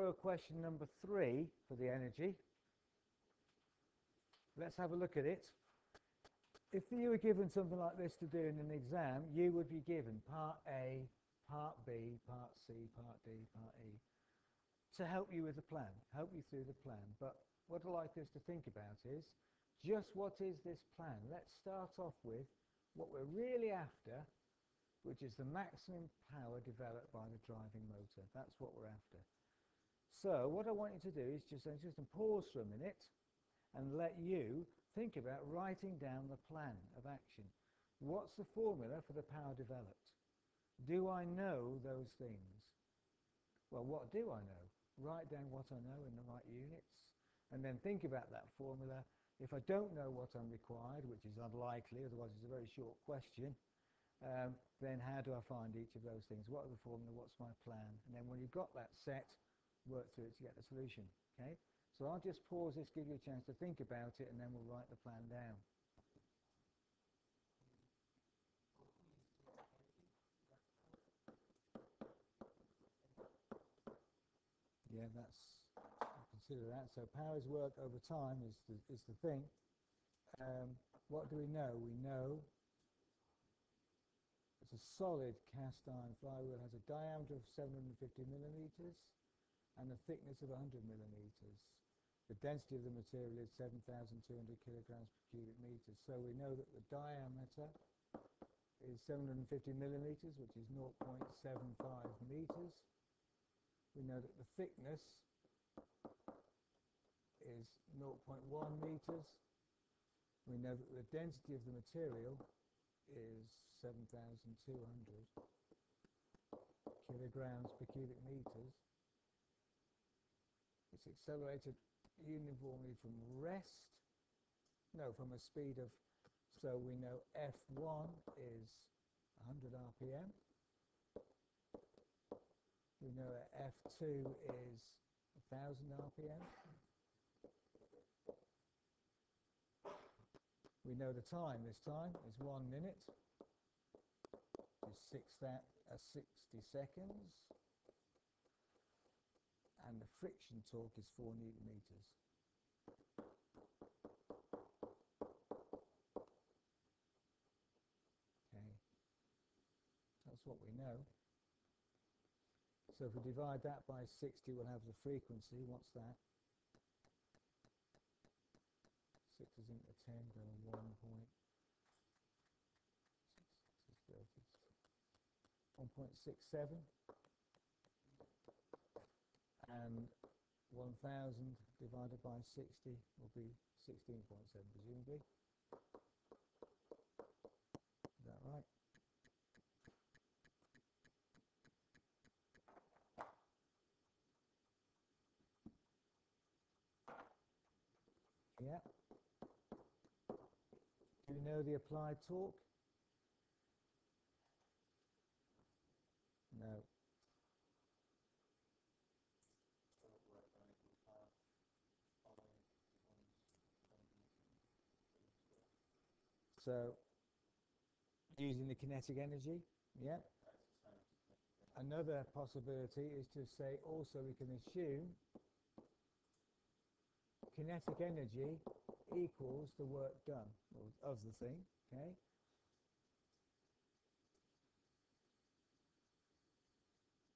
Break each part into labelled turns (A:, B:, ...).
A: also question number 3 for the energy. Let's have a look at it. If you were given something like this to do in an exam, you would be given part A, part B, part C, part D, part E, to help you with the plan, help you through the plan. But what I'd like us to think about is, just what is this plan? Let's start off with what we're really after, which is the maximum power developed by the driving motor. That's what we're after. So what I want you to do is just pause for a minute and let you think about writing down the plan of action. What's the formula for the power developed? Do I know those things? Well, what do I know? Write down what I know in the right units, and then think about that formula. If I don't know what I'm required, which is unlikely, otherwise it's a very short question, then how do I find each of those things? What are the formula? What's my plan? And then when you've got that set, work through it to get the solution. Okay? So I'll just pause this, give you a chance to think about it, and then we'll write the plan down. Yeah, consider that. So powers work over time is the thing. What do we know? We know it's a solid cast iron flywheel, has a diameter of 750 millimeters and a thickness of 100 millimeters. The density of the material is 7,200 kilograms per cubic meter. So we know that the diameter is 750 millimeters, which is 0.75 meters. We know that the thickness is 0.1 meters. We know that the density of the material is 7,200 kilograms per cubic meters. It's accelerated uniformly from from a speed of, so we know F1 is 100 RPM. We know that F2 is 1,000 RPM. We know the time this time is 1 minute, which is 60 seconds. And the friction torque is 4 Newton meters. Okay, that's what we know. So if we divide that by 60, we'll have the frequency. What's that? 6 is into 10, go 1.67. And 1,000 divided by 60 will be 16.7, presumably. Is that right? Yeah. Do you know the applied torque? No. So, using the kinetic energy, yeah. Another possibility is to say also we can assume kinetic energy equals the work done of the thing, okay?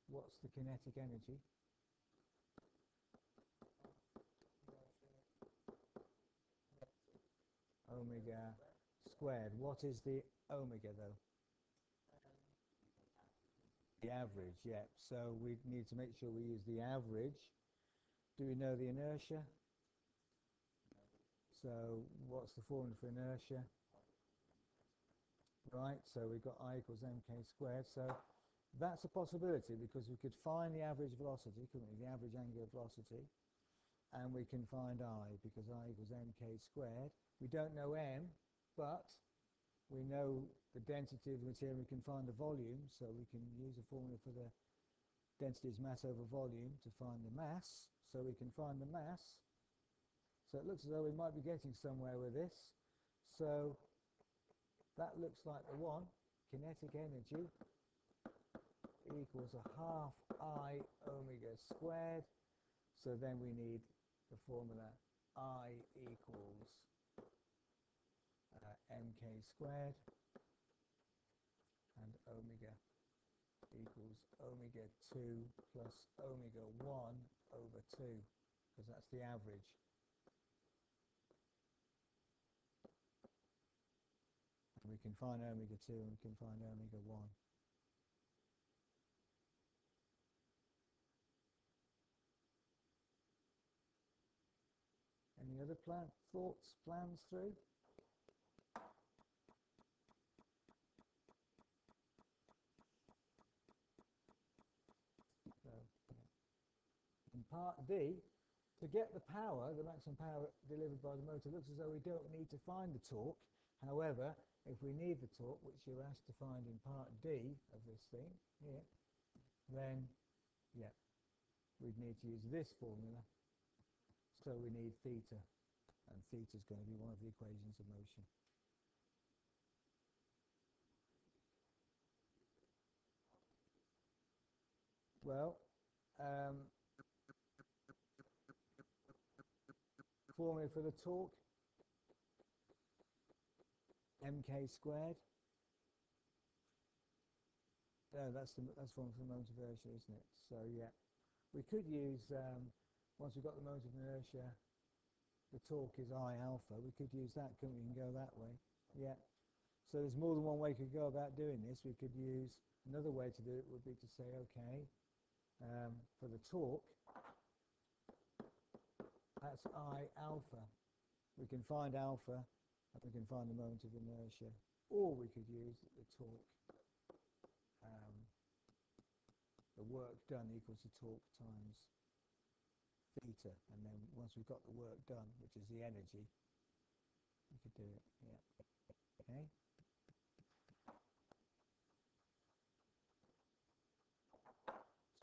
A: What's the kinetic energy? Omega squared. What is the omega though? The average, yeah. So we need to make sure we use the average. Do we know the inertia? So what's the formula for inertia? Right, so we've got I equals mk squared. So that's a possibility because we could find the average velocity, couldn't we? The average angular velocity. And we can find I because I equals mk squared. We don't know m, but we know the density of the material. We can find the volume, so we can use a formula for the density is mass over volume to find the mass. So we can find the mass. So it looks as though we might be getting somewhere with this. So that looks like the one. Kinetic energy equals a half I omega squared. So then we need the formula I equals mk squared and omega equals omega 2 plus omega 1 over 2, because that's the average. And we can find omega 2 and we can find omega 1. Any other thoughts, plans through? So, in part D, to get the power, the maximum power delivered by the motor, looks as though we don't need to find the torque. However, if we need the torque, which you're asked to find in part D of this thing here, then, yeah, we'd need to use this formula. So we need theta, and theta is going to be one of the equations of motion. Well, formula for the torque, mk squared. That's one for the moment of inertia, isn't it? So yeah, we could use, once we've got the moment of inertia, the torque is I alpha, we could use that, couldn't we, and go that way. Yeah. So there's more than one way we could go about doing this. We could use, another way to do it would be to say, okay, for the torque, that's I alpha. We can find alpha, and we can find the moment of inertia. Or we could use the torque, the work done equals the torque times theta, and then once we've got the work done, which is the energy, we could do it. Yeah. Okay.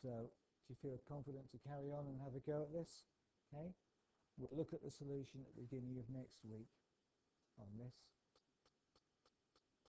A: So, do you feel confident to carry on and have a go at this? Okay. We'll look at the solution at the beginning of next week on this.